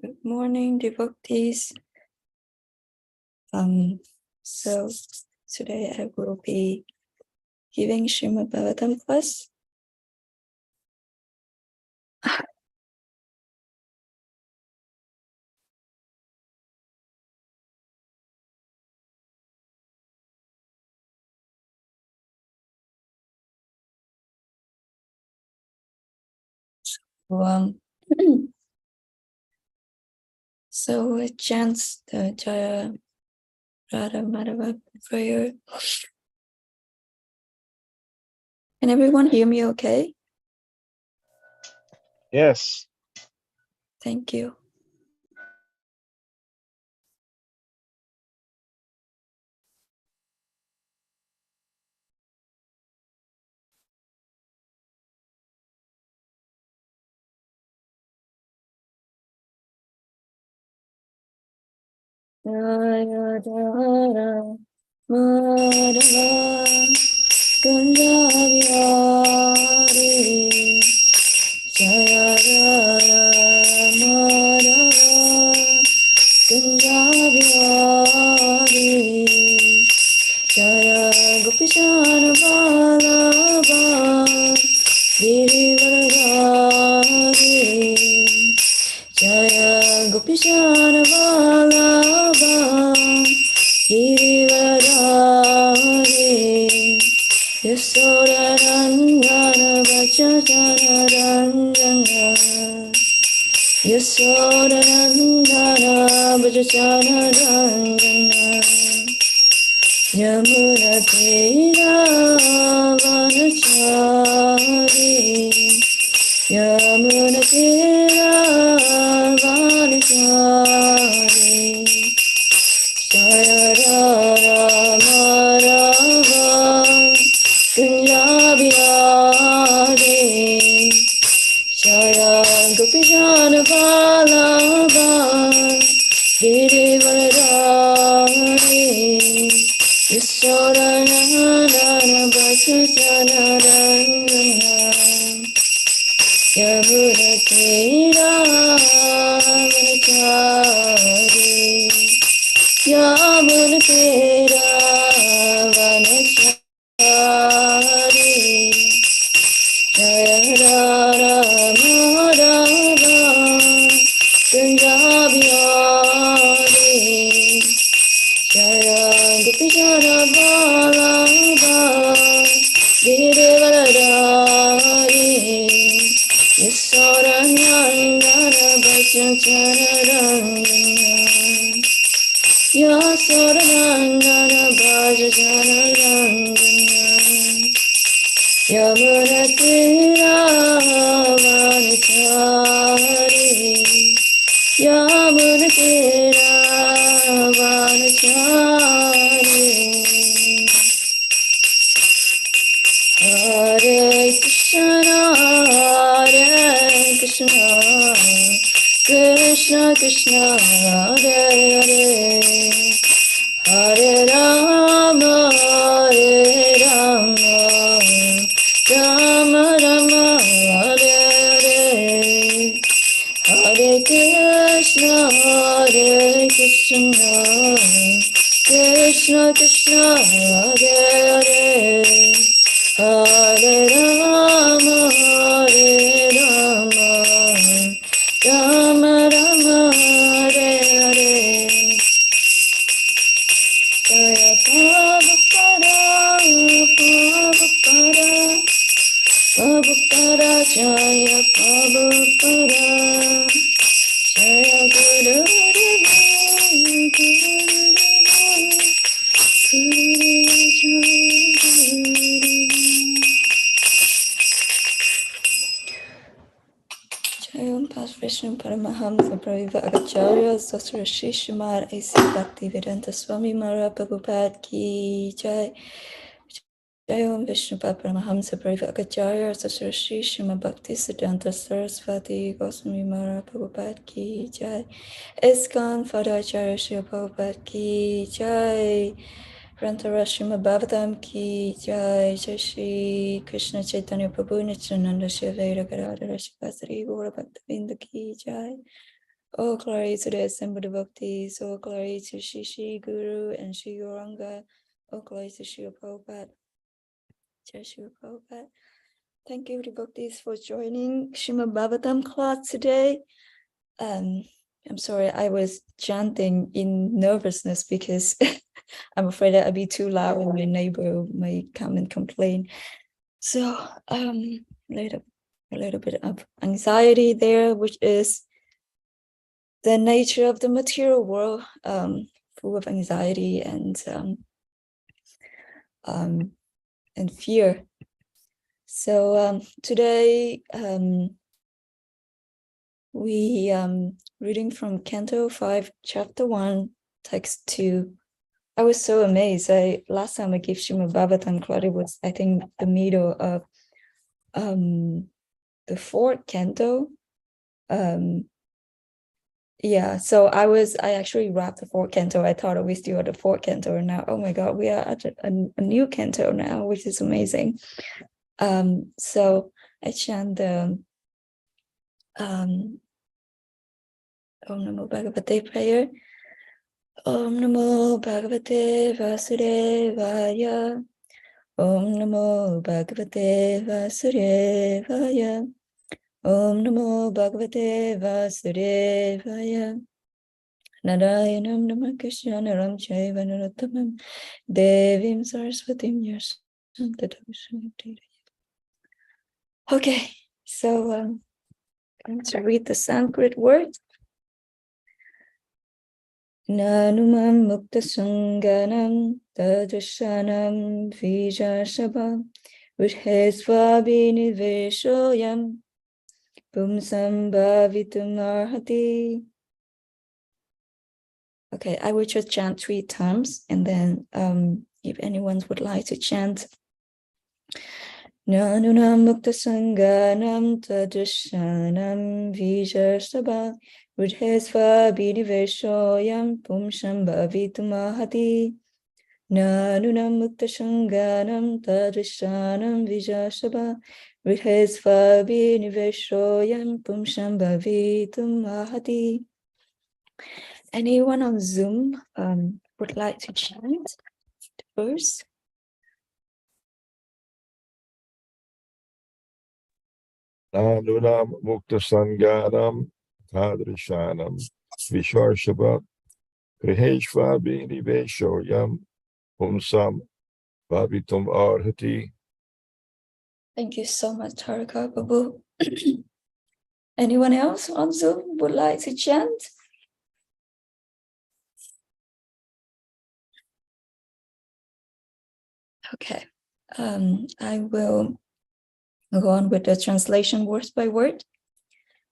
Good morning, devotees. So today I will be giving Srimad Bhagavatam class. So it chants the Jaya Radha Madhava prayer. Can everyone hear me okay? Yes. Thank you. Jaya Radha Madhava Kunjavyari Jaya Radha Madhava Kunjavyari Jaya Gopishana Vallabha Girivaradhari Jaya Gopishana Vallabha Girivaradhari Yasodanandana Vajjana Ranjana Yasodanandana Vajjana Ranjana Yamuna Tira Vanachari Yamuna Tira Vanachari Jaya Radha Madhava Kunjavyari Jaya Gopishana Vallabha Girivaradhari Yasodanandana Vajjana Ranjana Yamuna Tira Vanachari Yamuna Tira Vanachari Jaya Radha Madhava Kunjavyari Jaya Gopishana Vallabha Girivaradhari Yasodanandana Vajjana Ranjana Yasodanandana Vajjana Ranjana Yamuna Tira Vanachari Yamuna Tira Vanachari Hare Krishna Krishna Krishna Hare Hare Hare Rama Rama Rama Hare Hare Hare Krishna Krishna Krishna Hare Hare Hare Rama Rama Rama Hare Hare Jaya Prabhupada Prabhupada Jaya Prabhupada Jaya Guru Deva Jayam Pas Vishnu Paramahamsa Praviva Acharya Sasra Shishimar A.C. Bhaktivedanta Swami Mara Prabhupada Ki Jai Jayam Vishnu Paramahamsa Praviva Acharya Sasra Shishimar Bhakti Siddhanta Sarasvati Goswami Mara Prabhupada Ki Jai ISKCON Fadacharya Shri Prabhupada Ki Jai Rantara Srimad Bhagavatam Ki Jai Jai Shri Krishna Chaitanya Prabhu Nityananda Shri Advaita Gadadhara Shivasari Gaura Bhaktavinda Ki Jai All glory to the assembled devotees. All glory to Shishi Guru and Sri Gauranga. All glory to Sri Prabhupada. Jai Sri Prabhupada. Thank you, devotees, for joining Srimad Bhagavatam class today. I'm sorry, I was chanting in nervousness because I'm afraid that I'd be too loud and my neighbor may come and complain. So a little bit of anxiety there, which is the nature of the material world, full of anxiety and fear. So today we reading from Canto 5, Chapter 1, Text 2. I was so amazed. Last time I gave Srimad Bhagavatam class, it was, I think, the middle of the fourth canto. Yeah, so I actually wrapped the fourth canto. I thought we still at the fourth canto, and now, oh my God, we are at a new canto now, which is amazing. So I chant the Om Namo Bhagavate prayer. Om Namo Bhagavate Vasudevaya. Om Namo Bhagavate Vasudevaya. Om Namo Bhagavate Vasudevaya. Narayanam Namakrishnaram Chaiva Narottamam Devim Saraswatim Yasam Tadavasam. Okay, so I'm going to read the Sanskrit word. Nanumam Mukta Sanganam Tadashanam Vijashabam Vidhesvabhiniveshoyam Pumsam Bhavitum Arhati. Okay, I will just chant 3 times, and then if anyone would like to chant Nanunam Mukta Sanganam Tadashanam Vijashabha Vidhesva Bhiniveshoyam Pumsham Bhavitum Ahati. Nanunam Mukta Sanganam Tadashanam Vijashabha Vidhesva Bhiniveshoyam Pumsham Bhavitum Ahati. Anyone on Zoom would like to chant the verse? Nanunam Mukta Sanganam Tadrishanam Visharshabha Griheshva Biniveshoyam Pumsam Bhavitum Arhati. Thank you so much, Taraka Babu. Anyone else on Zoom would like to chant? Okay, I will go on with the translation word by word.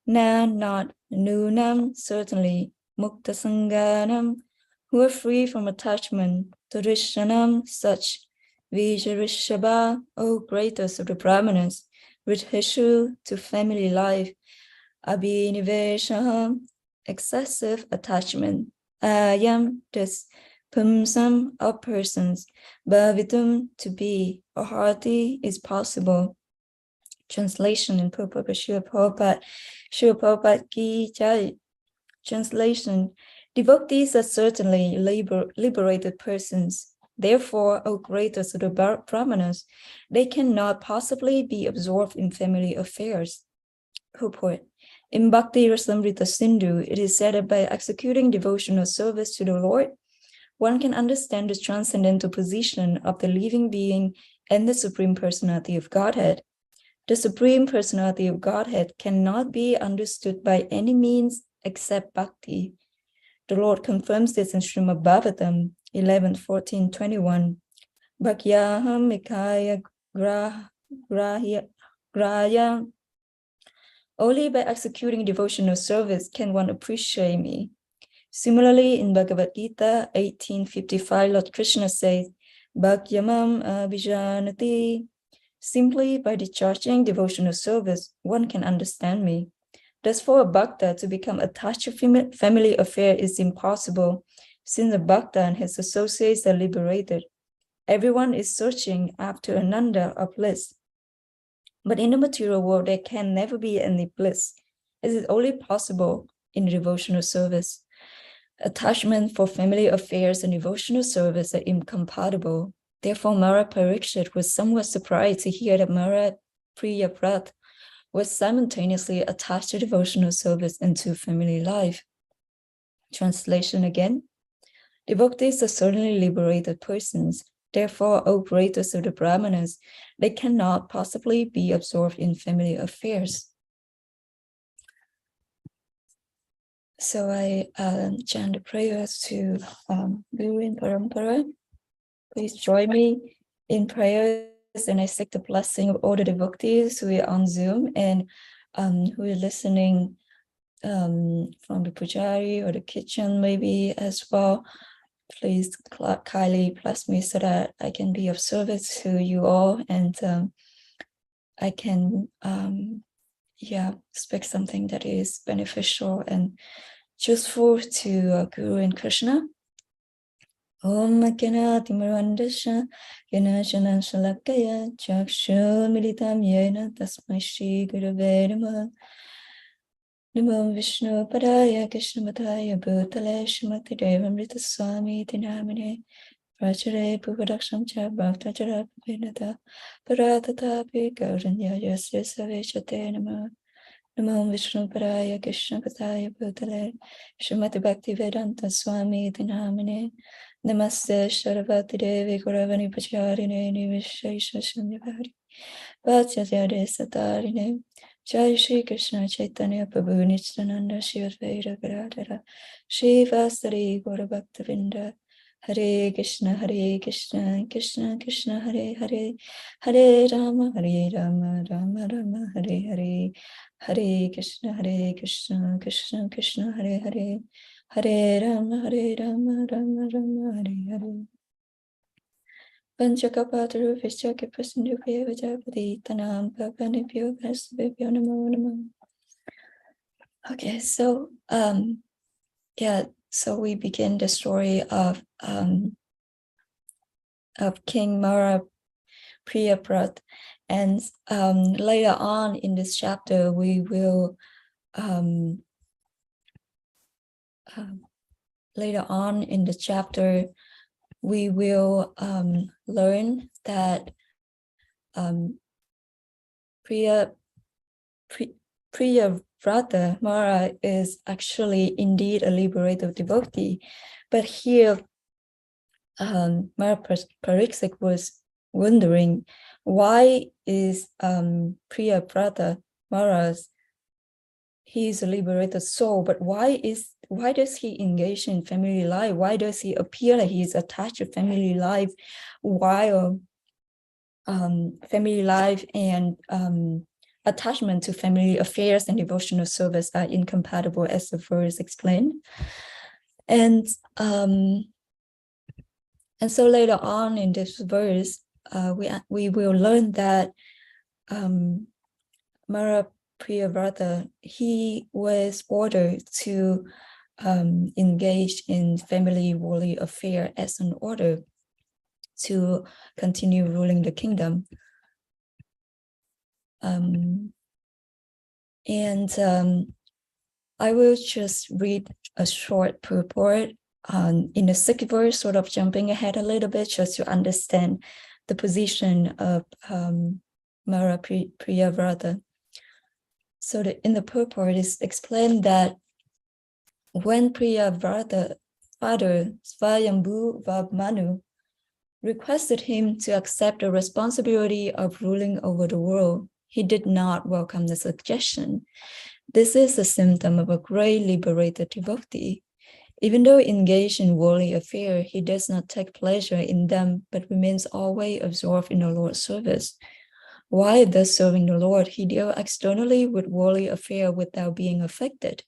Na, not, nunam, certainly, mukta sanganam, who are free from attachment, tarishanam, such, vijarishabha, O greatest of the brahmanas, ridhishu, to family life, abhiniveshaham, excessive attachment, ayam, this, pumsam, of persons, bhavitum, to be, ahati, is possible. Translation in Prabhupada Srila Prabhupada Ki Jai. Translation: devotees are certainly liberated persons. Therefore, O greatest of the brahmanas, they cannot possibly be absorbed in family affairs. Purport: in Bhakti Rasamrita Sindhu, it is said that by executing devotional service to the Lord, one can understand the transcendental position of the living being and the Supreme Personality of Godhead. The Supreme Personality of Godhead cannot be understood by any means except bhakti. The Lord confirms this in Srimad Bhagavatam 11:14-21. Bhakyaham mikaya grahya. Only by executing devotional service can one appreciate me. Similarly, in Bhagavad Gita 18:55, Lord Krishna says, Bhakyamam abhijanati. Simply by discharging devotional service, one can understand me. Thus, for a bhakta to become attached to family affair is impossible, since a bhakta and his associates are liberated. Everyone is searching after ananda or bliss. But in the material world, there can never be any bliss. It is only possible in devotional service. Attachment for family affairs and devotional service are incompatible. Therefore, Mara Parikshit was somewhat surprised to hear that Mara Priyavrata was simultaneously attached to devotional service and to family life. Translation again. Devotees are certainly liberated persons. Therefore, operators of the Brahmanas, they cannot possibly be absorbed in family affairs. So I chant the prayers to Guru in Parampara. Please join me in prayers, and I seek the blessing of all the devotees who are on Zoom and who are listening from the pujari or the kitchen maybe as well. Please kindly bless me so that I can be of service to you all, and I can speak something that is beneficial and useful to Guru and Krishna. Om Makana Timarandasha Yanashana Shalakaya Chakshu Militam Yena Tasmai Shri Gurave Namaha. Namo Vishnu Padaya Krishna Mataya Bhutale Shrimati Devamrita Swami Tinamine Prachare Puvadaksham Cha Bhaktajara Pupinata Paratatapi Gauranya Yasya Saveshate Namaha. Namo Vishnu Padaya Krishna Pataya Bhutale Shrimati Bhakti Vedanta Swami Tinamine Namaste Sharavati Devi Guravani Pacharine Nivishesha Shanyavari Vajjayade Satarine Jai Shri Krishna Chaitanya Prabhu Nityananda Shri Advaita Gadadhara Shri Vasari Gaura Bhaktavinda Hare Krishna Krishna Krishna Hare Hare Hare Rama Rama Rama Hare Hare Hare Krishna Krishna Krishna Hare Hare Hare Rama Rama Rama Hare Hare. Panchakapataru Vishaka Prasandu Vajapati Tanam Papanipyo Vasubhyo Namo Namo. Okay, so so we begin the story of King Mara Priyavrata, and later on in this chapter we will learn that Priyavrata Mara is actually indeed a liberated devotee, but here Mara Parikshit was wondering, why is Priyavrata Mara's, he is a liberated soul, but why does he engage in family life? Why does he appear like he is attached to family life, while family life and attachment to family affairs and devotional service are incompatible, as the verse explained? And so later on in this verse, we will learn that Mara Priyavrata, he was ordered to engage in family worldly affair as an order to continue ruling the kingdom. I will just read a short purport in the sixth verse, sort of jumping ahead a little bit, just to understand the position of Mara Priyavrata. So in the purport is explained that when Priyavrata father Svayambhu Vabmanu requested him to accept the responsibility of ruling over the world, he did not welcome the suggestion. This is a symptom of a great liberated devotee. Even though engaged in worldly affairs, he does not take pleasure in them, but remains always absorbed in the Lord's service. While thus serving the Lord, he deals externally with worldly affairs without being affected.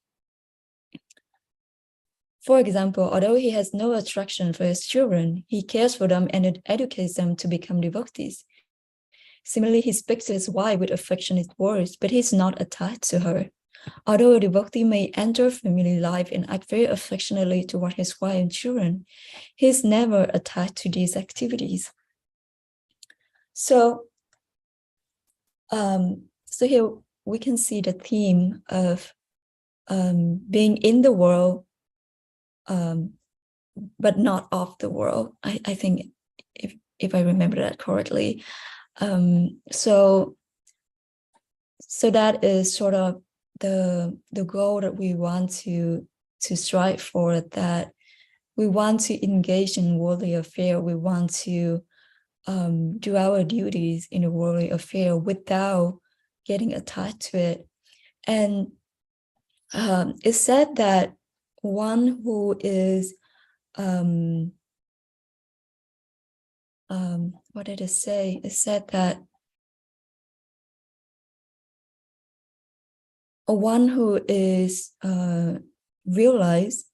For example, although he has no attraction for his children, he cares for them and educates them to become devotees. Similarly, he speaks to his wife with affectionate words, but he is not attached to her. Although a devotee may enter family life and act very affectionately toward his wife and children, he is never attached to these activities. So here we can see the theme of being in the world, but not of the world. I think if I remember that correctly. So that is sort of the goal that we want to strive for, that we want to engage in worldly affair. We want to do our duties in a worldly affair without getting attached to it. And it's said that one who is what did it say? It said that one who is realized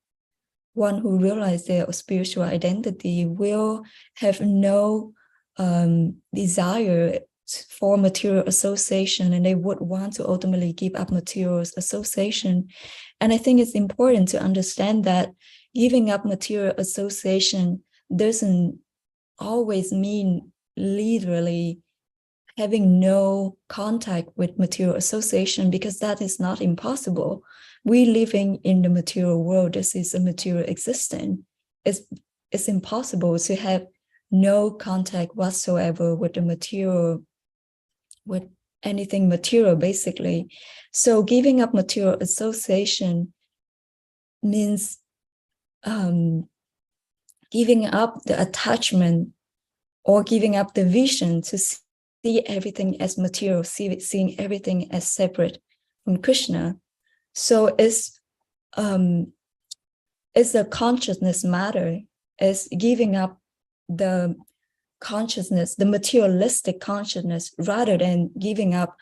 their spiritual identity will have no desire for material association, and they would want to ultimately give up material association. And I think it's important to understand that giving up material association doesn't always mean literally having no contact with material association, because that is not impossible. We living in the material world, this is a material existence. It's impossible to have no contact whatsoever with the material, with anything material, basically. So giving up material association means giving up the attachment or giving up the vision to see everything as material, seeing everything as separate from Krishna. So it's a consciousness matter. It's giving up the consciousness, the materialistic consciousness, rather than giving up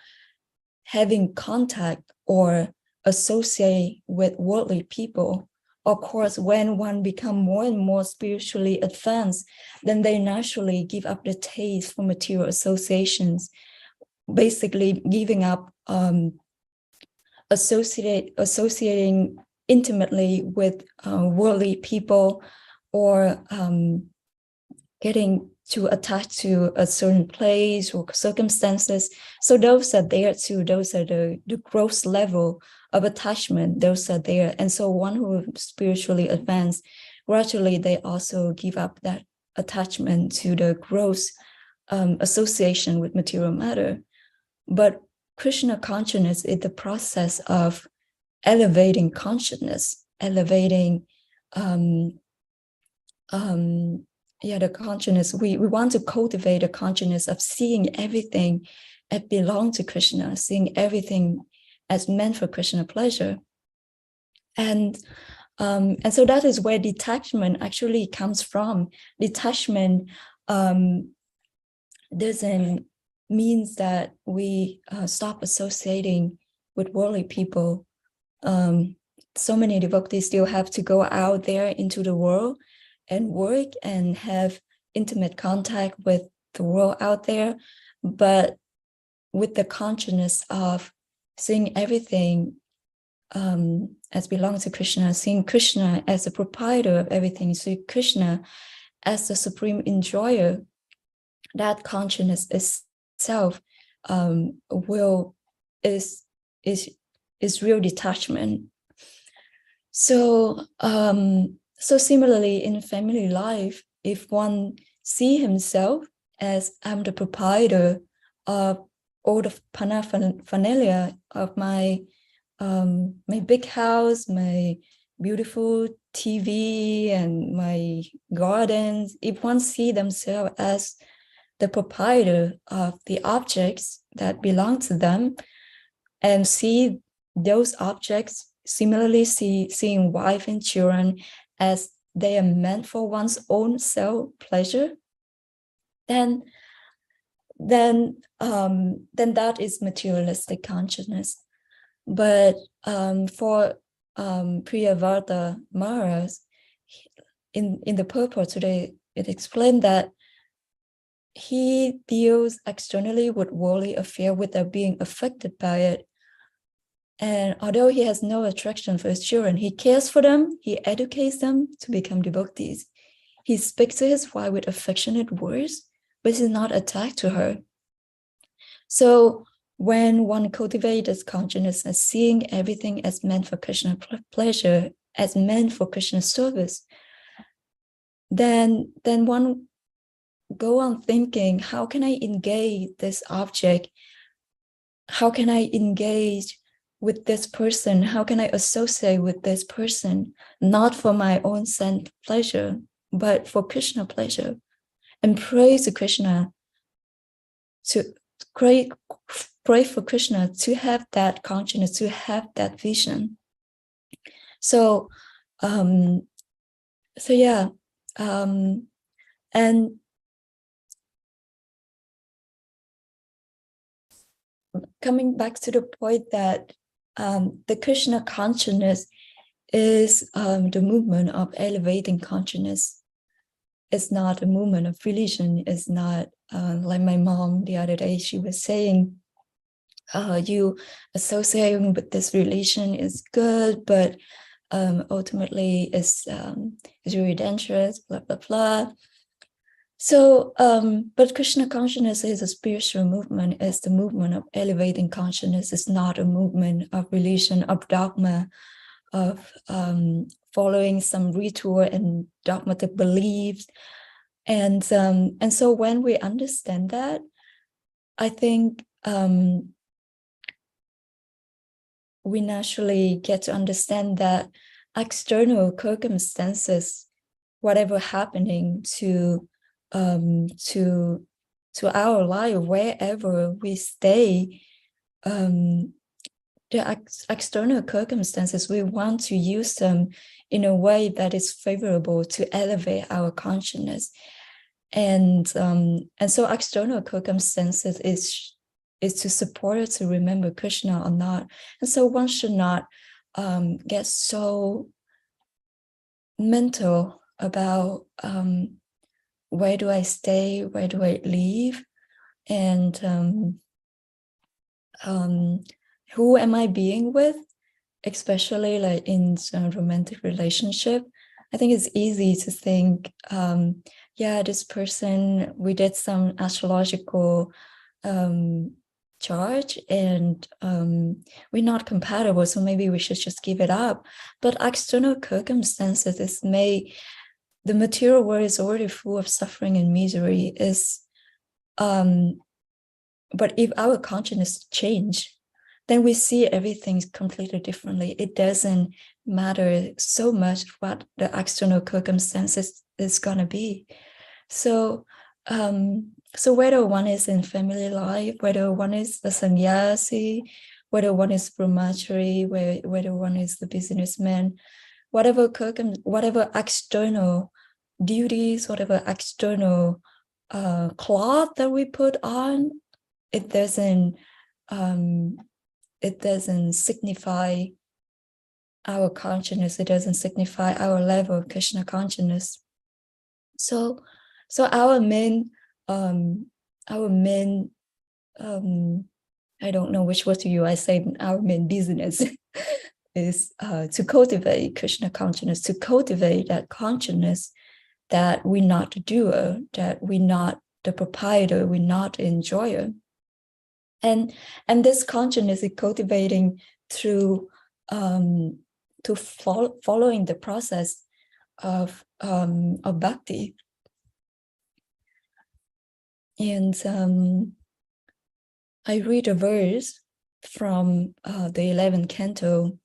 having contact or associate with worldly people. Of course, when one becomes more and more spiritually advanced, then they naturally give up the taste for material associations, basically giving up associating intimately with worldly people, or getting to attach to a certain place or circumstances. So those are there too. Those are the gross level of attachment. Those are there. And so one who spiritually advanced, gradually they also give up that attachment to the gross association with material matter. But Krishna consciousness is the process of elevating consciousness, elevating the consciousness. We want to cultivate a consciousness of seeing everything as belong to Krishna, seeing everything as meant for Krishna pleasure. And so that is where detachment actually comes from. Detachment doesn't means that we stop associating with worldly people. So many devotees still have to go out there into the world and work and have intimate contact with the world out there, but with the consciousness of seeing everything as belongs to Krishna, seeing Krishna as the proprietor of everything, seeing Krishna as the supreme enjoyer. That consciousness itself is real detachment. So so similarly in family life, if one see himself as I'm the proprietor of all the paraphernalia of my big house, my beautiful TV, and my gardens, if one see themselves as the proprietor of the objects that belong to them, and see those objects, similarly seeing wife and children as they are meant for one's own self pleasure, then that is materialistic consciousness. But for Priyavrata Maharaj, in the purport today, it explained that he deals externally with worldly affair without being affected by it. And although he has no attraction for his children, he cares for them, he educates them to become devotees. He speaks to his wife with affectionate words, but he's not attached to her. So when one cultivates this consciousness as seeing everything as meant for Krishna pleasure, as meant for Krishna service, then one go on thinking, how can I engage this object? How can I engage with this person? How can I associate with this person? Not for my own sense pleasure, but for Krishna pleasure. And pray to Krishna, to pray for Krishna to have that consciousness, to have that vision. So yeah, and coming back to the point that the Krishna consciousness is the movement of elevating consciousness. It's not a movement of religion. It's not like my mom the other day, she was saying, you associating with this religion is good, but ultimately it's really dangerous, blah, blah, blah. So, but Krishna consciousness is a spiritual movement. It's the movement of elevating consciousness. It's not a movement of religion, of dogma, of following some ritual and dogmatic beliefs. And so when we understand that, I think we naturally get to understand that external circumstances, whatever happening to our life, wherever we stay, the external circumstances, we want to use them in a way that is favorable to elevate our consciousness. And so external circumstances is to support it, to remember Krishna or not. And so one should not get so mental about where do I stay, where do I live, and who am I being with, especially like in a romantic relationship. I think it's easy to think, yeah, this person, we did some astrological charge and we're not compatible, so maybe we should just give it up. But external circumstances is the material world is already full of suffering and misery. But if our consciousness change, then we see everything completely differently. It doesn't matter so much what the external circumstances is gonna be. So whether one is in family life, whether one is a sannyasi, whether one is brahmachari, whether one is the businessman, whatever external duties, whatever external cloth that we put on, it doesn't signify our consciousness. It doesn't signify our level of Krishna consciousness. So our main I don't know which word to use. I say our main business is to cultivate Krishna consciousness, to cultivate that consciousness that we're not the doer, that we're not the proprietor, we're not the enjoyer. And this consciousness is cultivating through following the process of bhakti. And I read a verse from the 11th canto.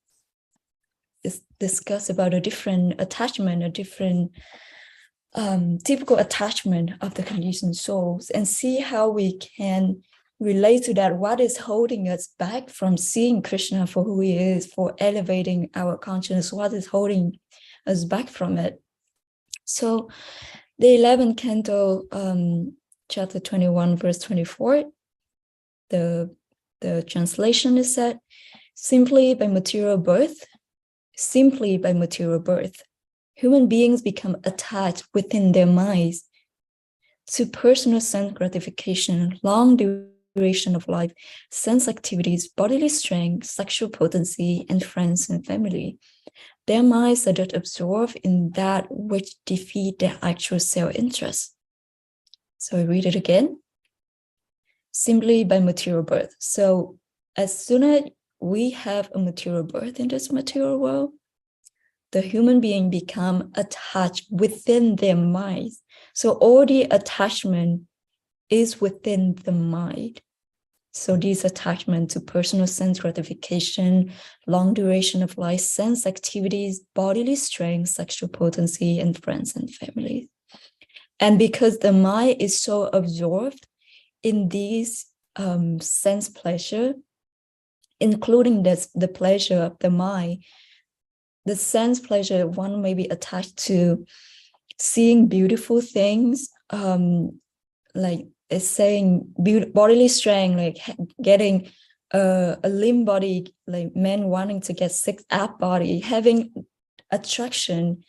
It's discuss about a different attachment, a different typical attachment of the conditioned souls, and see how we can relate to that. What is holding us back from seeing Krishna for who he is, for elevating our consciousness? What is holding us back from it? So the 11th canto, chapter 21, verse 24, the translation is said, simply by material birth, human beings become attached within their minds to personal sense gratification, long duration of life, sense activities, bodily strength, sexual potency, and friends and family. Their minds are not absorbed in that which defeat their actual self-interest. So I read it again. simply by material birth. So as soon as we have a material birth in this material world, the human being become attached within their minds. So all the attachment is within the mind. So these attachment to personal sense gratification, long duration of life, sense activities, bodily strength, sexual potency, and friends and family. And because the mind is so absorbed in these sense pleasure, including the pleasure of the mind, the sense pleasure, one may be attached to seeing beautiful things, like it's saying bodily strength, like getting a limb body, like men wanting to get 6-ab body, having attraction,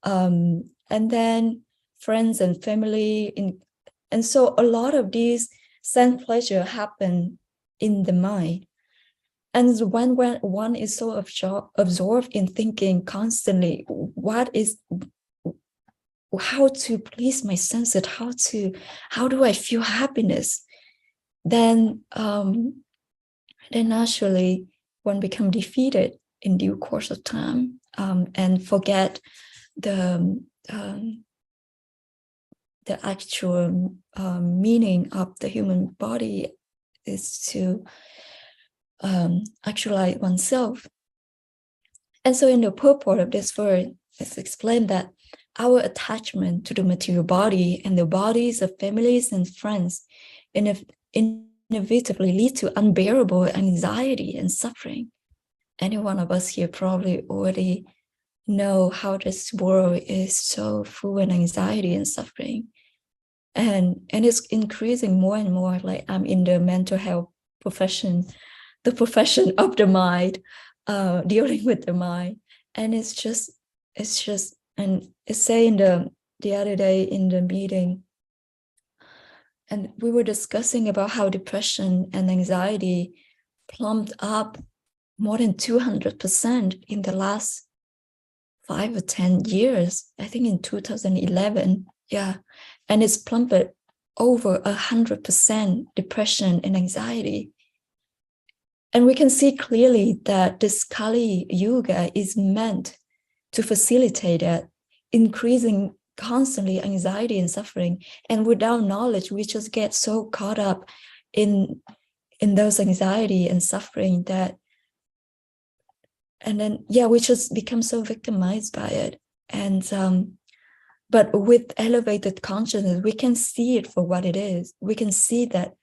and then friends and family. And so a lot of these sense pleasure happen in the mind. And when one is so absorbed in thinking constantly, how to please my senses, how do I feel happiness, then naturally one become defeated in due course of time, and forget the actual meaning of the human body is to actualize oneself. And so in the purport of this verse, it's explained that our attachment to the material body and the bodies of families and friends inevitably lead to unbearable anxiety and suffering. Any one of us here probably already know how this world is so full of anxiety and suffering. And it's increasing more and more. Like I'm in the mental health profession, the profession of the mind, dealing with the mind. And it's just, and it's saying the other day in the meeting, and we were discussing about how depression and anxiety plumped up more than 200% in the last 5 or 10 years. I think in 2011, yeah, and it's plummeted over 100% depression and anxiety. And we can see clearly that this Kali Yuga is meant to facilitate that, increasing constantly anxiety and suffering. And without knowledge, we just get so caught up in those anxiety and suffering that, and then, yeah, we just become so victimized by it. And but with elevated consciousness, we can see it for what it is. We can see that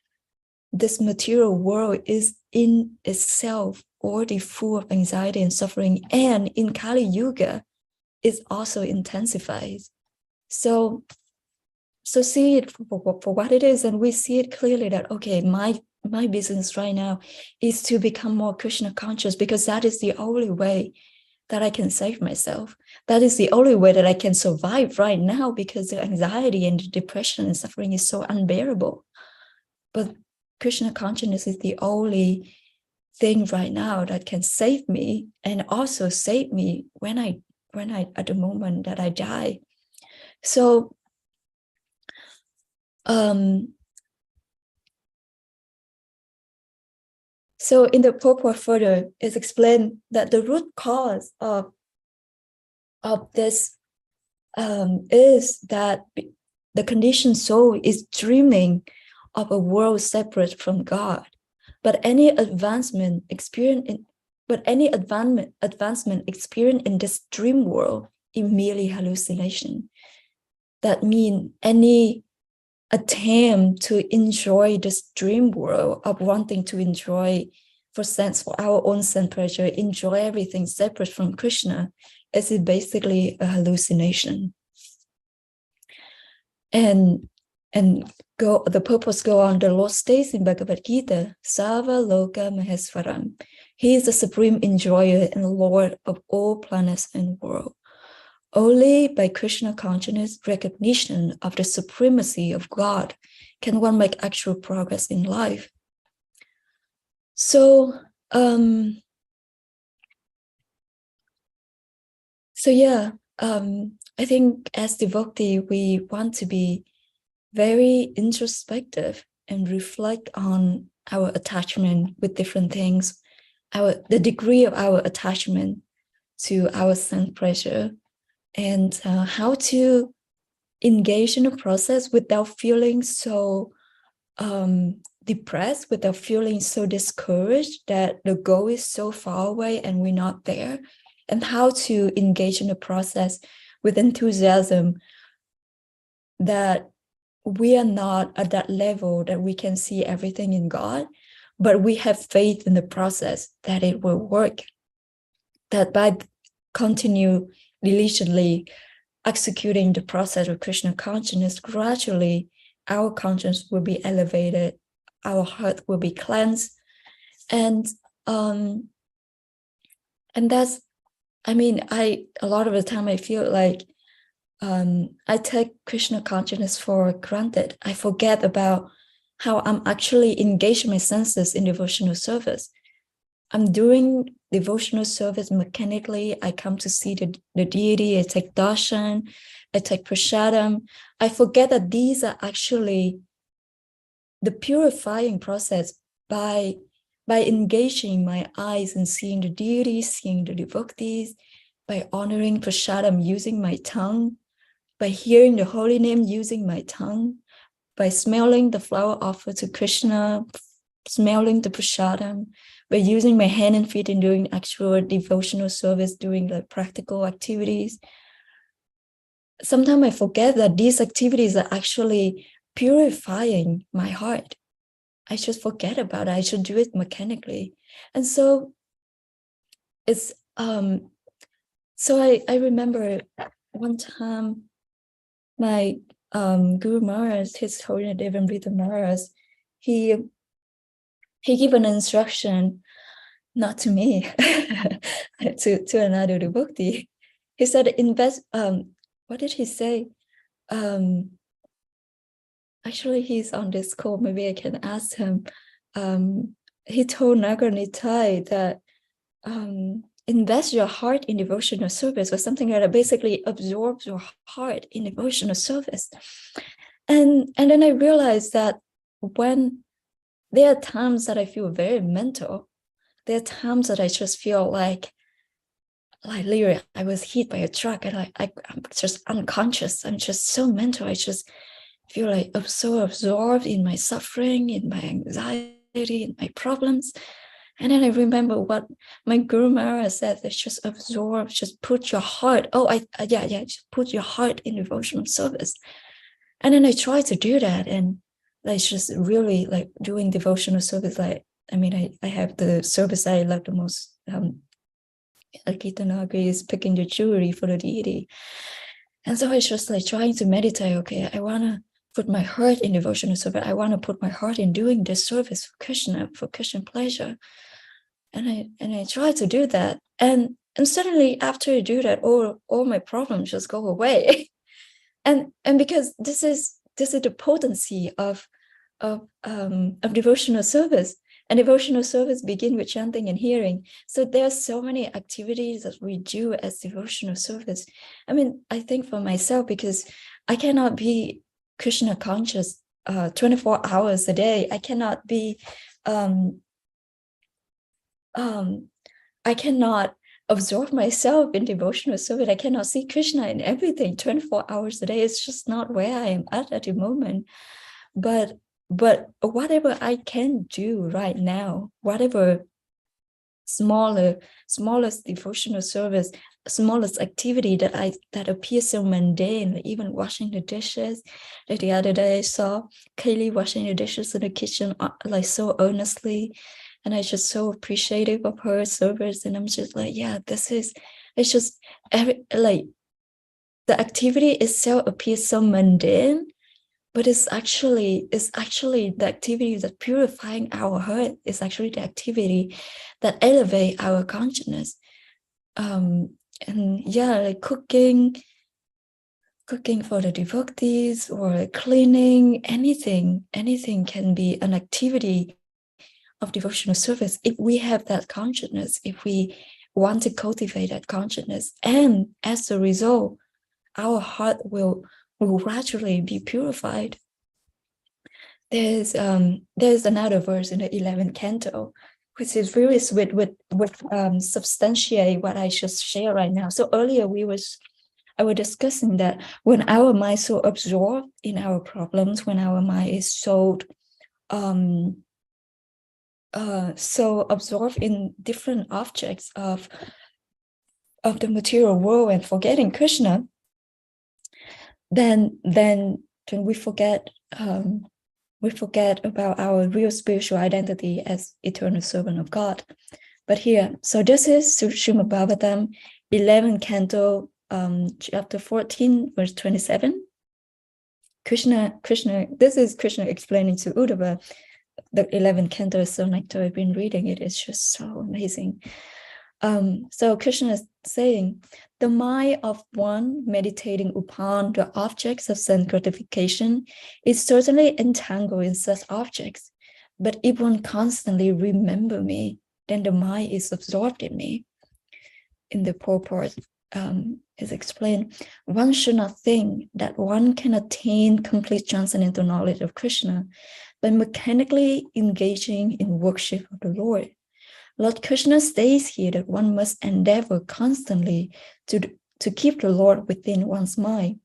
this material world is in itself already full of anxiety and suffering, and in Kali Yuga, it also intensifies. So see it for what it is, and we see it clearly that, okay, my business right now is to become more Krishna conscious, because that is the only way that I can save myself. That is the only way that I can survive right now, because the anxiety and the depression and suffering is so unbearable. But Krishna consciousness is the only thing right now that can save me, and also save me when I at the moment that I die. So so in the purport further, it's explained that the root cause of this is that the conditioned soul is dreaming of a world separate from God. But any advancement experienced in this dream world is merely hallucination. That means any attempt to enjoy this dream world of wanting to enjoy for our own sense pleasure, enjoy everything separate from Krishna, is basically a hallucination. And the purpose go on. The Lord states in Bhagavad Gita, Sava Loka Maheswaram. He is the supreme enjoyer and Lord of all planets and world. Only by Krishna consciousness, recognition of the supremacy of God, can one make actual progress in life. So, I think as devotee, we want to be very introspective and reflect on our attachment with different things, the degree of our attachment to our sense pressure, and how to engage in a process without feeling so depressed, without feeling so discouraged that the goal is so far away and we're not there, and how to engage in the process with enthusiasm that we are not at that level that we can see everything in God, but we have faith in the process that it will work, that by continue diligently executing the process of Krishna consciousness, gradually our conscience will be elevated, our heart will be cleansed, and that's, I mean, a lot of the time I feel like I take Krishna consciousness for granted. I forget about how I'm actually engaging my senses in devotional service. I'm doing devotional service mechanically. I come to see the deity, I take darshan, I take prasadam. I forget that these are actually the purifying process by engaging my eyes and seeing the deity, seeing the devotees, by honoring prasadam using my tongue, by hearing the holy name using my tongue, by smelling the flower offered to Krishna, smelling the prasadam, by using my hand and feet in doing actual devotional service, doing like practical activities. Sometimes I forget that these activities are actually purifying my heart. I just forget about it. I should do it mechanically. And so it's so I remember one time my Guru Maharaj, His Holiness Devi Maharaj, he gave an instruction, not to me, to another devotee. He said, invest, what did he say? Actually, he's on this call, maybe I can ask him. He told Nagar Nitai that invest your heart in devotional service, or something like that, basically absorbs your heart in devotional service. And then I realized that when there are times that I feel very mental, there are times that I just feel like literally I was hit by a truck and I'm just unconscious. I'm just so mental. I just feel like I'm so absorbed in my suffering, in my anxiety, in my problems. And then I remember what my Guru Maharaj said, that just absorb, just put your heart, just put your heart in devotional service. And then I try to do that, and like just really like doing devotional service. Like, I mean, I have the service I love the most. Kirtanagri is picking the jewelry for the deity. And so I just like trying to meditate, okay, I want to put my heart in devotional service. I want to put my heart in doing this service for Krishna pleasure. And I try to do that. And suddenly after I do that, all my problems just go away. and because this is the potency of devotional service. And devotional service begin with chanting and hearing. So there are so many activities that we do as devotional service. I mean, I think for myself, because I cannot be Krishna conscious 24 hours a day. I cannot be, I cannot absorb myself in devotional service. I cannot see Krishna in everything 24 hours a day. It's just not where I am at the moment. But whatever I can do right now, whatever smallest devotional service, smallest activity that appears so mundane, like even washing the dishes. Like the other day I saw Kaylee washing the dishes in the kitchen like so earnestly, and I just so appreciative of her service. And I'm just like, yeah, it's just like the activity itself appears so mundane, but it's actually the activity that purifying our heart. Is actually the activity that elevate our consciousness. And yeah, like cooking for the devotees, or cleaning, anything can be an activity of devotional service if we have that consciousness, if we want to cultivate that consciousness. And as a result, our heart will gradually be purified. there's another verse in the 11th canto, which is really sweet with substantiate what I just share right now. So earlier I was discussing that when our mind is so absorbed in our problems, when our mind is so absorbed in different objects of the material world and forgetting Krishna, then we forget about our real spiritual identity as eternal servant of God. But here, so this is Srimad Bhagavatam, 11th canto, chapter 14, verse 27. Krishna, this is Krishna explaining to Uddhava. The 11th canto is so nectar. I've been reading it. It's just so amazing. So Krishna is saying, the mind of one meditating upon the objects of sense gratification is certainly entangled in such objects. But if one constantly remember me, then the mind is absorbed in me. In the purport, is explained, one should not think that one can attain complete transcendental knowledge of Krishna by mechanically engaging in worship of the Lord. Lord Krishna states here that one must endeavor constantly to keep the Lord within one's mind.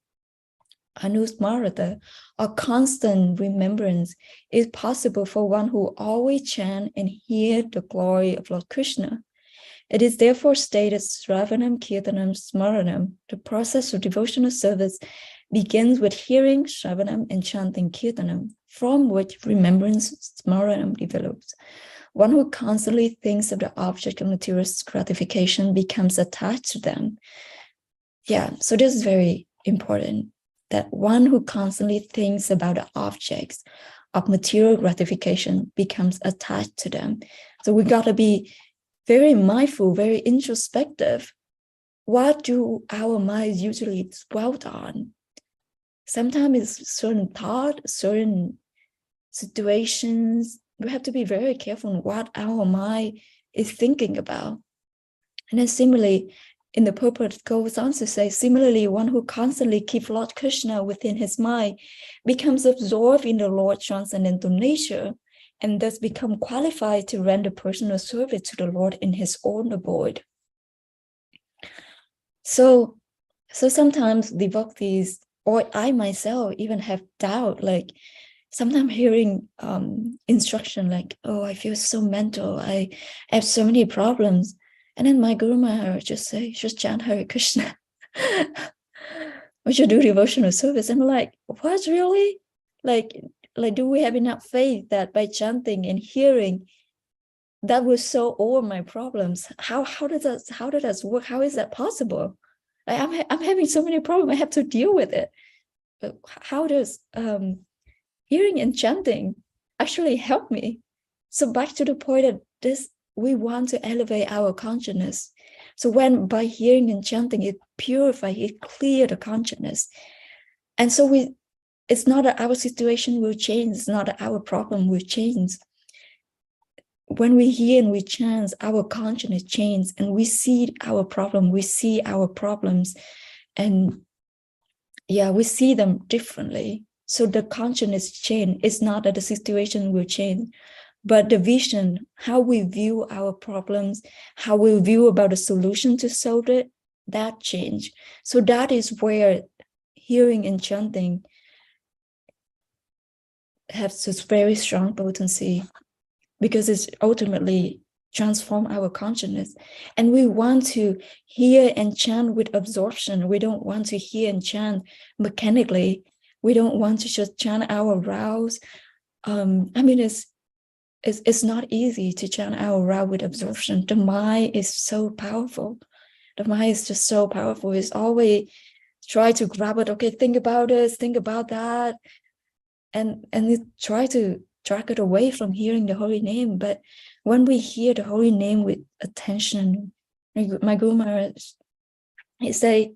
Anusmarata, or constant remembrance, is possible for one who always chant and hear the glory of Lord Krishna. It is therefore stated, Sravanam, Kirtanam, Smaranam. The process of devotional service begins with hearing, Sravanam, and chanting Kirtanam, from which remembrance, Smaranam, develops. One who constantly thinks of the object of material gratification becomes attached to them. Yeah, so this is very important, that one who constantly thinks about the objects of material gratification becomes attached to them. So we got to be very mindful, very introspective. What do our minds usually dwell on? Sometimes it's certain thought, certain situations. We have to be very careful on what our mind is thinking about. And then similarly, in the purport, it goes on to say, similarly, one who constantly keeps Lord Krishna within his mind becomes absorbed in the Lord's transcendental nature, and thus become qualified to render personal service to the Lord in his own abode. So sometimes devotees, or I myself, even have doubt, like sometimes hearing instruction like, oh, I feel so mental, I have so many problems. And then my Guru Maharaj just say, just chant Hare Krishna. We should do devotional service. And I'm like, what, really? Like, do we have enough faith that by chanting and hearing, that will solve all my problems? How does that work? How is that possible? I'm having so many problems. I have to deal with it. But how does hearing and chanting actually help me? So back to the point that we want to elevate our consciousness. So when by hearing and chanting, it purifies, it clears the consciousness. And so it's not that our situation will change. It's not that our problem will change. When we hear and we chant, our consciousness changes, and we see our problem. We see our problems, and we see them differently. So the consciousness change. It's not that the situation will change, but the vision, how we view our problems, how we view about the solution to solve it, that change. So that is where hearing and chanting has this very strong potency, because it's ultimately transform our consciousness. And we want to hear and chant with absorption. We don't want to hear and chant mechanically. We don't want to just chant our vows. I mean, it's not easy to chant our vow with absorption. The mind is so powerful. The mind is just so powerful. It's always try to grab it. Okay, think about this, think about that. And it try to drag it away from hearing the holy name. But when we hear the holy name with attention, my Guru Maharaj, he say,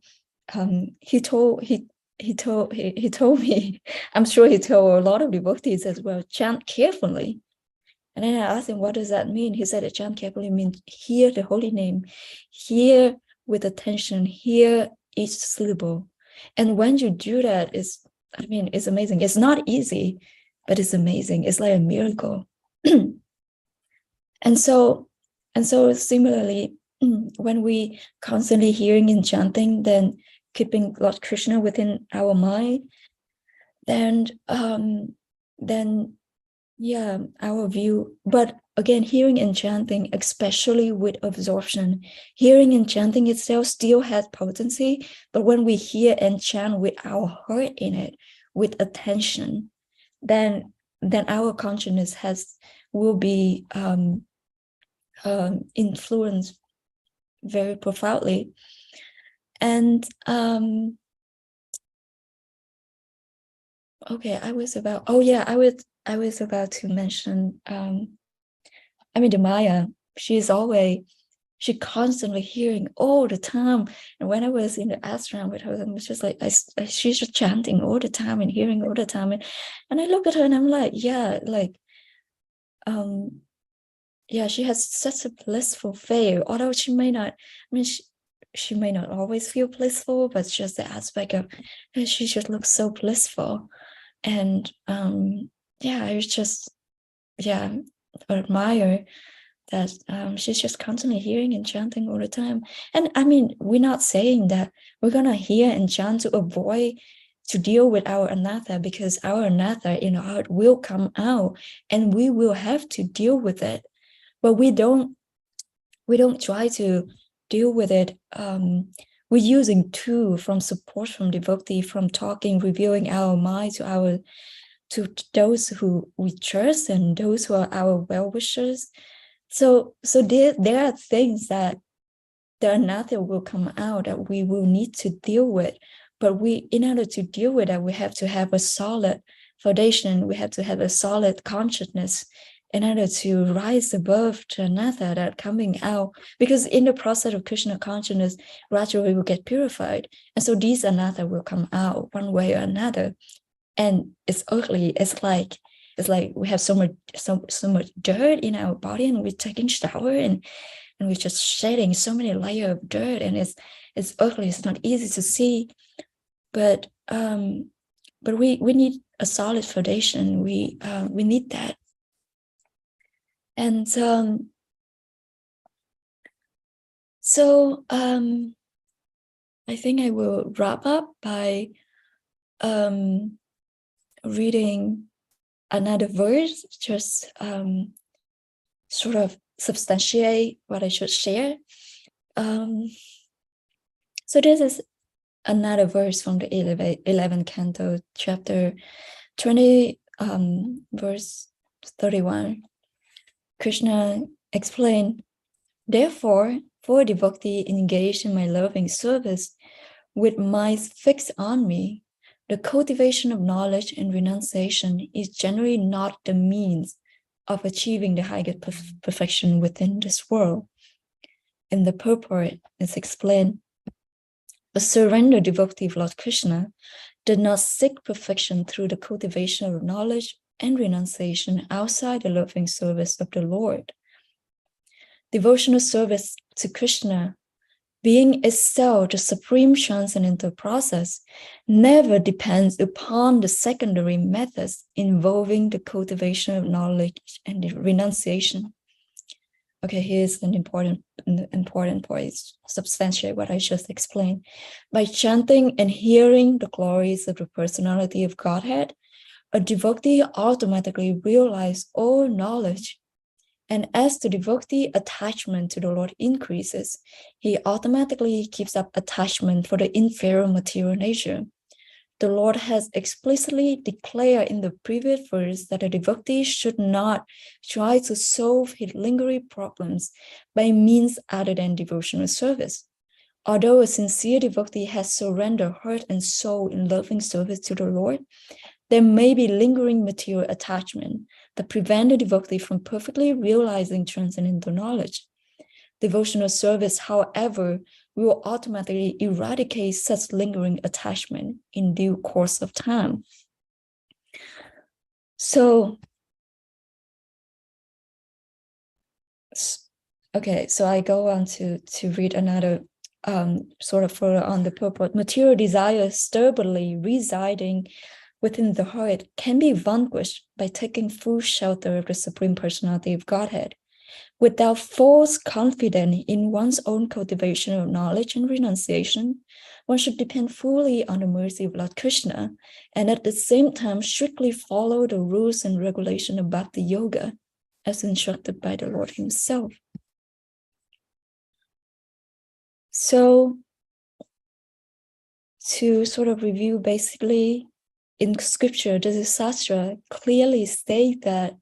he told me, I'm sure he told a lot of devotees as well, chant carefully. And then I asked him, what does that mean? He said, chant carefully means hear the holy name, hear with attention, hear each syllable. And when you do that, it's amazing. It's not easy. but it's amazing. It's like a miracle. And so similarly, when we constantly hearing and chanting, then keeping Lord Krishna within our mind, then yeah, our view. But again, hearing and chanting, especially with absorption, hearing and chanting itself still has potency, but when we hear and chant with our heart in it, with attention, then our consciousness will be influenced very profoundly. And okay, I was about to mention the Maya. She constantly hearing all the time. And when I was in the ashram with her, I was just like, she's just chanting all the time and hearing all the time. And I look at her and I'm like, yeah, like, yeah, she has such a blissful feel, although she may not, she may not always feel blissful, but just the aspect of, she just looks so blissful. And yeah, I was just, yeah, admire that she's just constantly hearing and chanting all the time. And I mean, we're not saying that we're gonna hear and chant to avoid to deal with our anatta, because our anatta in our heart will come out and we will have to deal with it. But we don't try to deal with it. We're using tool from support from devotee, from talking, revealing our mind to those who we trust and those who are our well-wishers. So there are things that the anatta will come out that we will need to deal with. But in order to deal with that, we have to have a solid foundation. We have to have a solid consciousness in order to rise above the anatta that coming out. Because in the process of Krishna consciousness, gradually will get purified. And so these anatta will come out one way or another. And it's ugly. It's like we have so much dirt in our body, and we're taking shower and we're just shedding so many layers of dirt, and it's ugly. It's not easy to see, but we need a solid foundation. We need that. And so I think I will wrap up by reading another verse, just sort of substantiate what I should share. So this is another verse from the 11th canto, chapter 20, verse 31. Krishna explained, therefore, for devotee engaged in my loving service, with minds fixed on me, the cultivation of knowledge and renunciation is generally not the means of achieving the highest perfection within this world. In the purport, it's explained, a surrendered devotee of Lord Krishna did not seek perfection through the cultivation of knowledge and renunciation outside the loving service of the Lord. Devotional service to Krishna, being itself the supreme transcendental process, never depends upon the secondary methods involving the cultivation of knowledge and the renunciation. Okay, here's an important point, substantiate what I just explained. By chanting and hearing the glories of the personality of Godhead, a devotee automatically realizes all knowledge. And as the devotee attachment to the Lord increases, he automatically keeps up attachment for the inferior material nature. The Lord has explicitly declared in the previous verse that a devotee should not try to solve his lingering problems by means other than devotional service. Although a sincere devotee has surrendered heart and soul in loving service to the Lord, there may be lingering material attachment that prevent the devotee from perfectly realizing transcendental knowledge. Devotional service, however, will automatically eradicate such lingering attachment in due course of time. So, okay, so I go on to read another sort of further on the purport. Material desire stubbornly residing within the heart can be vanquished by taking full shelter of the Supreme Personality of Godhead. Without false confidence in one's own cultivation of knowledge and renunciation, one should depend fully on the mercy of Lord Krishna, and at the same time strictly follow the rules and regulations of Bhakti Yoga, as instructed by the Lord himself. So, to sort of review, basically, in scripture, the Sastra clearly state that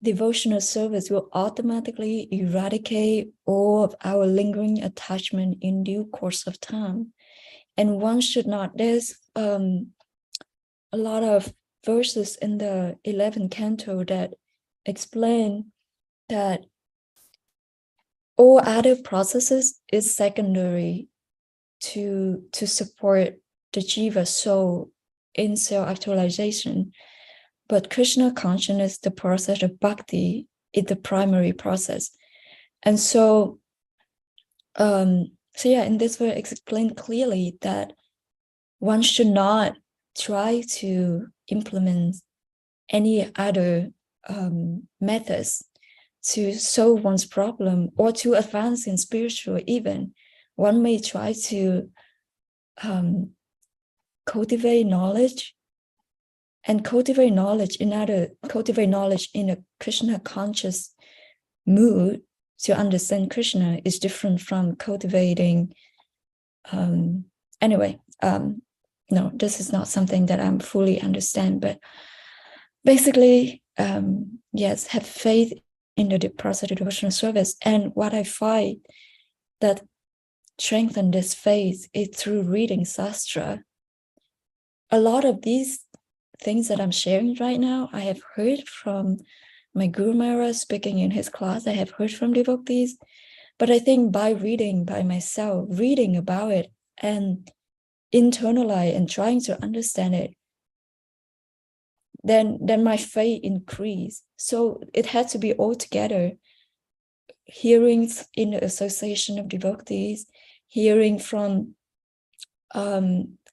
devotional service will automatically eradicate all of our lingering attachment in due course of time. And one should not, there's a lot of verses in the 11th canto that explain that all other processes is secondary to support the jiva soul in self-actualization. But Krishna consciousness, the process of bhakti, is the primary process. And so, in this way, explained clearly that one should not try to implement any other methods to solve one's problem or to advance in spiritual even. One may try to cultivate knowledge, and cultivate knowledge in a Krishna conscious mood to understand Krishna is different from cultivating. No, this is not something that I'm fully understand, but basically, yes, have faith in the process of devotional service. And what I find that strengthen this faith is through reading Sastra. A lot of these things that I'm sharing right now, I have heard from my Guru Maharaj speaking in his class. I have heard from devotees, but I think by reading by myself, reading about it and internalize and trying to understand it, then my faith increased. So it had to be all together. Hearing in the association of devotees, hearing from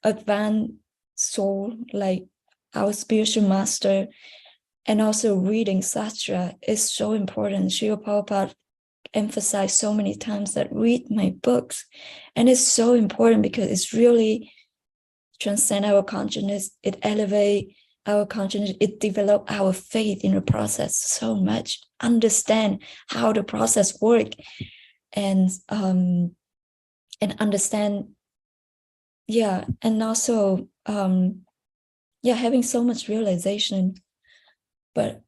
advanced soul like our spiritual master, and also reading Sastra is so important. Srila Prabhupada emphasized so many times that read my books, and it's so important because it's really transcend our consciousness, it elevate our consciousness, it develop our faith in the process so much, understand how the process work, and understand, and also having so much realization. But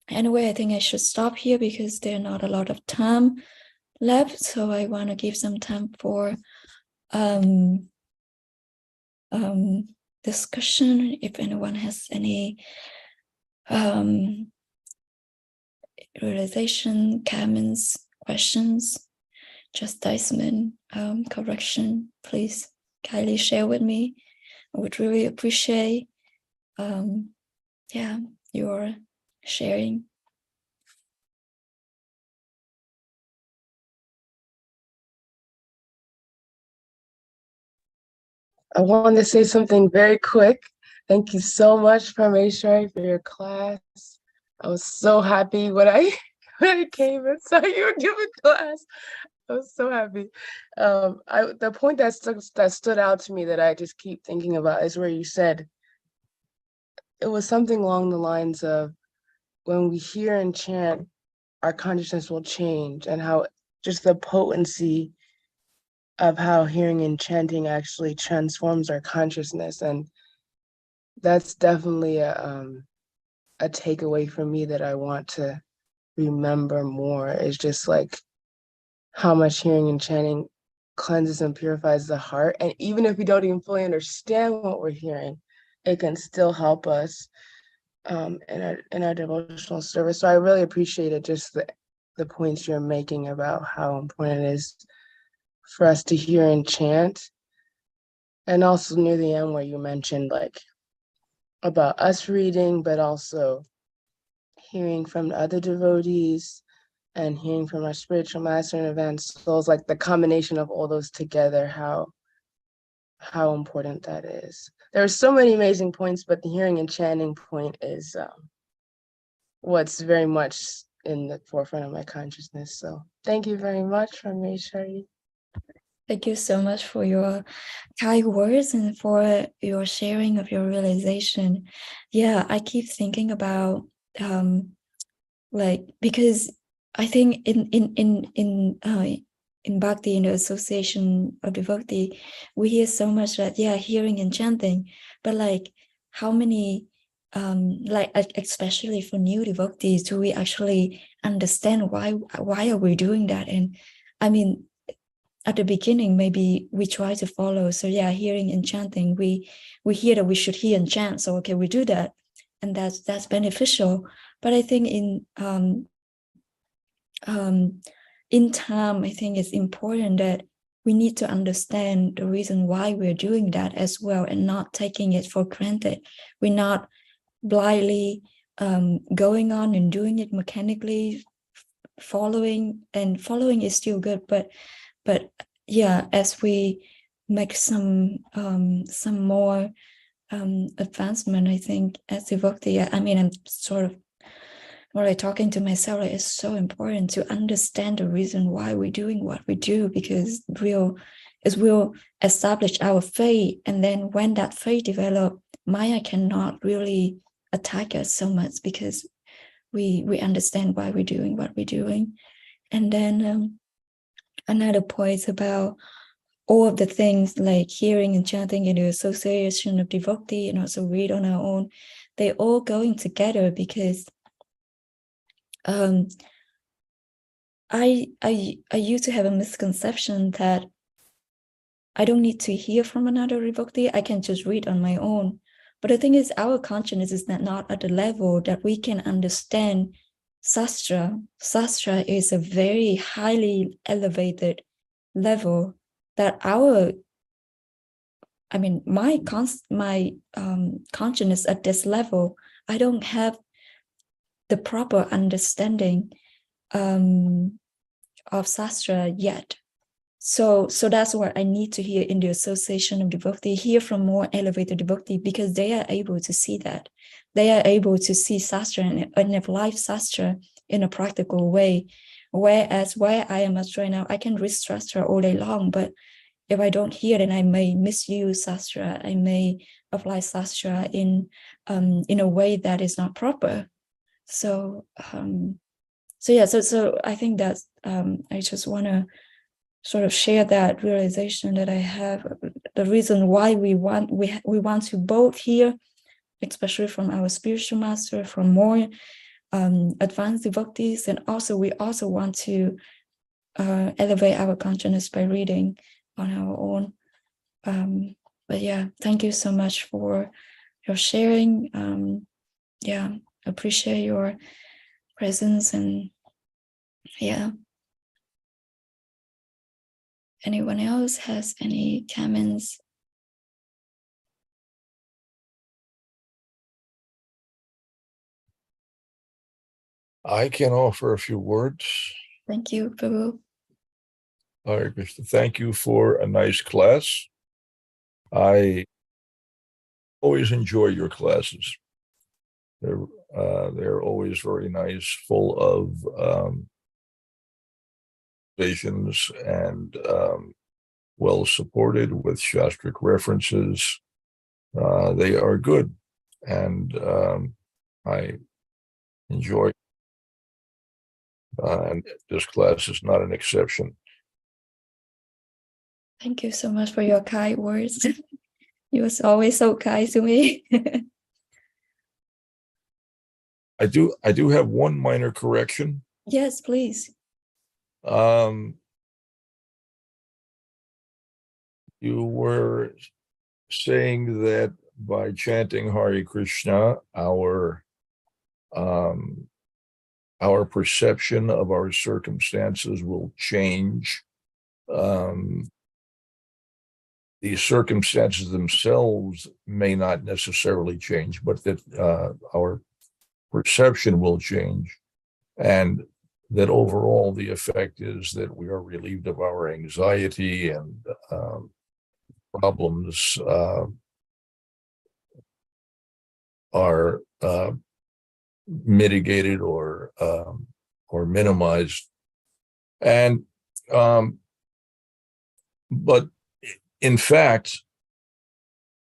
anyway, I think I should stop here because there's not a lot of time left. So I want to give some time for discussion. If anyone has any realization, comments, questions, chastisement, correction, please kindly share with me. I would really appreciate your sharing. I wanted to say something very quick. Thank you so much, Paramesvari, for your class. I was so happy when I came and saw you were giving class. I was so happy. The point that stood out to me that I just keep thinking about is where you said it was something along the lines of when we hear and chant, our consciousness will change, and how just the potency of how hearing and chanting actually transforms our consciousness. And that's definitely a takeaway for me that I want to remember more, is just like how much hearing and chanting cleanses and purifies the heart. And even if we don't even fully understand what we're hearing, it can still help us in our devotional service. So I really appreciated just the points you're making about how important it is for us to hear and chant. And also near the end where you mentioned like about us reading, but also hearing from other devotees and hearing from our spiritual master and advanced souls, like the combination of all those together, how important that is. there are so many amazing points, but the hearing and chanting point is what's very much in the forefront of my consciousness. So thank you very much, Paramesvari. Thank you so much for your kind words and for your sharing of your realization. Yeah, I keep thinking about because I think in Bhakti, in the Association of Devotee, we hear so much that hearing and chanting, but like how many especially for new devotees, do we actually understand why are we doing that? And I mean, at the beginning, maybe we try to follow. So hearing and chanting, we hear that we should hear and chant. So okay, we do that, and that's beneficial. But I think in time, I think it's important that we need to understand the reason why we're doing that as well, and not taking it for granted. We're not blindly going on and doing it mechanically, following is still good, but as we make some more advancement, I think as devotee, I mean, I'm sort of talking to myself, like, it's so important to understand the reason why we're doing what we do, because we'll establish our faith, and then when that faith develops, Maya cannot really attack us so much, because we understand why we're doing what we're doing. And then another point about all of the things like hearing and chanting in the Association of Devotee, and also read on our own, they all going together, because I used to have a misconception that I don't need to hear from another devotee, I can just read on my own. But the thing is, our consciousness is not at the level that we can understand Sastra. Sastra is a very highly elevated level that my consciousness at this level, I don't have the proper understanding of Sastra yet. So that's what I need to hear in the Association of Devotee, hear from more elevated devotee, because they are able to see that. They are able to see Sastra and apply Sastra in a practical way. Whereas where I am at right now, I can read Sastra all day long, but if I don't hear, then I may misuse Sastra. I may apply Sastra in a way that is not proper. So so I think that I just want to sort of share that realization that I have, the reason why we want to both hear, especially from our spiritual master, from more advanced devotees, and also we also want to elevate our consciousness by reading on our own. But thank you so much for your sharing. Appreciate your presence, and anyone else has any comments? I can offer a few words. Thank you, Prabhu. Hare Krishna. Thank you for a nice class. I always enjoy your classes. They're always very nice, full of visions, and well supported with Shastric references. They are good, and I enjoy. And this class is not an exception. Thank you so much for your kind words. You was always so kind to me. I do have one minor correction. Yes, please. You were saying that by chanting Hare Krishna, our perception of our circumstances will change. The circumstances themselves may not necessarily change, but that our perception will change, and that overall the effect is that we are relieved of our anxiety and problems are mitigated or minimized. And but in fact,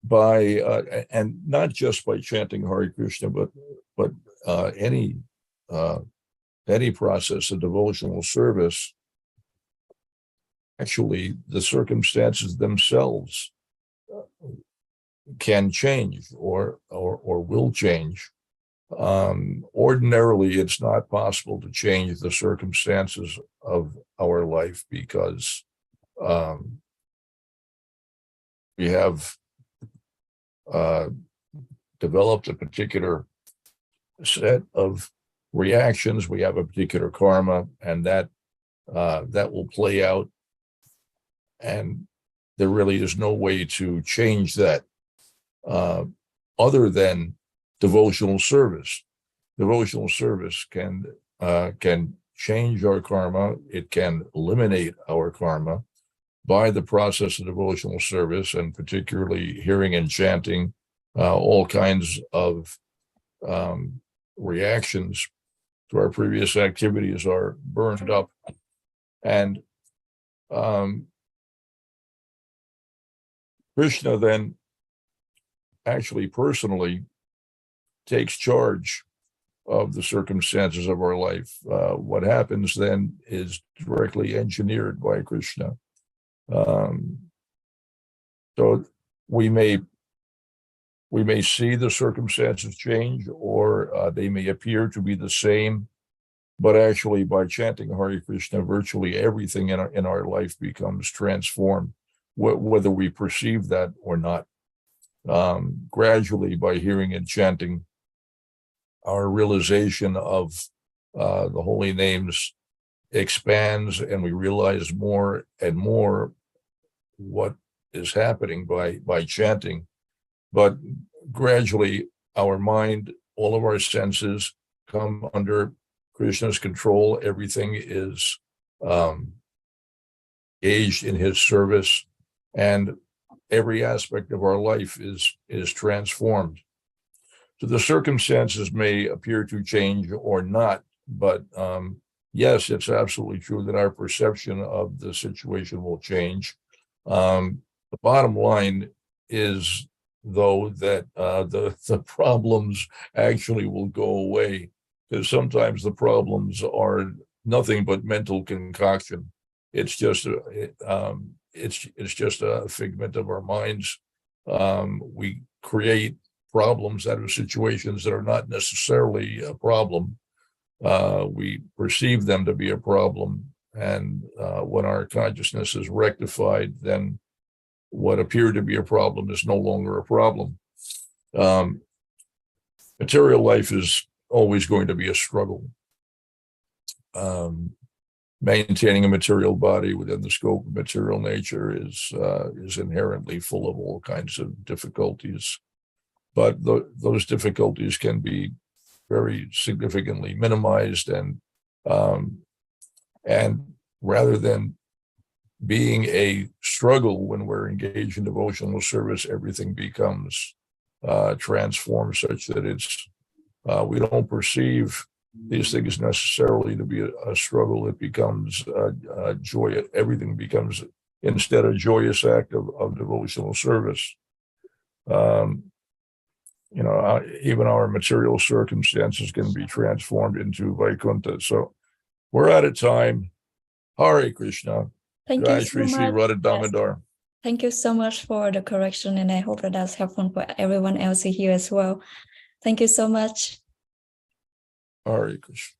by and not just by chanting Hare Krishna, but any process of devotional service, actually the circumstances themselves can change or will change. Ordinarily, it's not possible to change the circumstances of our life because we have developed a particular set of reactions. We have a particular karma, and that will play out. And there really is no way to change that other than devotional service. Devotional service can change our karma. It can eliminate our karma by the process of devotional service, and particularly hearing and chanting. All kinds of reactions to our previous activities are burned up, and Krishna then actually personally takes charge of the circumstances of our life. What happens then is directly engineered by Krishna. So we may see the circumstances change, or they may appear to be the same, but actually by chanting Hare Krishna, virtually everything in our life becomes transformed, whether we perceive that or not. Gradually, by hearing and chanting, our realization of the holy names expands, and we realize more and more what is happening by chanting. But gradually, our mind, all of our senses come under Krishna's control. Everything is engaged in his service, and every aspect of our life is transformed. So the circumstances may appear to change or not, but yes, it's absolutely true that our perception of the situation will change. The bottom line is, though, that the problems actually will go away, because sometimes the problems are nothing but mental concoction. It's just it's just a figment of our minds. We create problems out of situations that are not necessarily a problem. We perceive them to be a problem, and when our consciousness is rectified, then what appeared to be a problem is no longer a problem. Material life is always going to be a struggle. Maintaining a material body within the scope of material nature is inherently full of all kinds of difficulties, but those difficulties can be very significantly minimized, and rather than being a struggle when we're engaged in devotional service, everything becomes transformed such that it's we don't perceive these things necessarily to be a struggle. It becomes a joy. Everything becomes instead a joyous act of devotional service. Even our material circumstances can be transformed into Vaikuntha. So we're out of time. Hare Krishna. Thank Jai you so Shri Shri much. Radha Yes. Damodar. Thank you so much for the correction, and I hope that that's helpful for everyone else here as well. Thank you so much. Hare Krishna.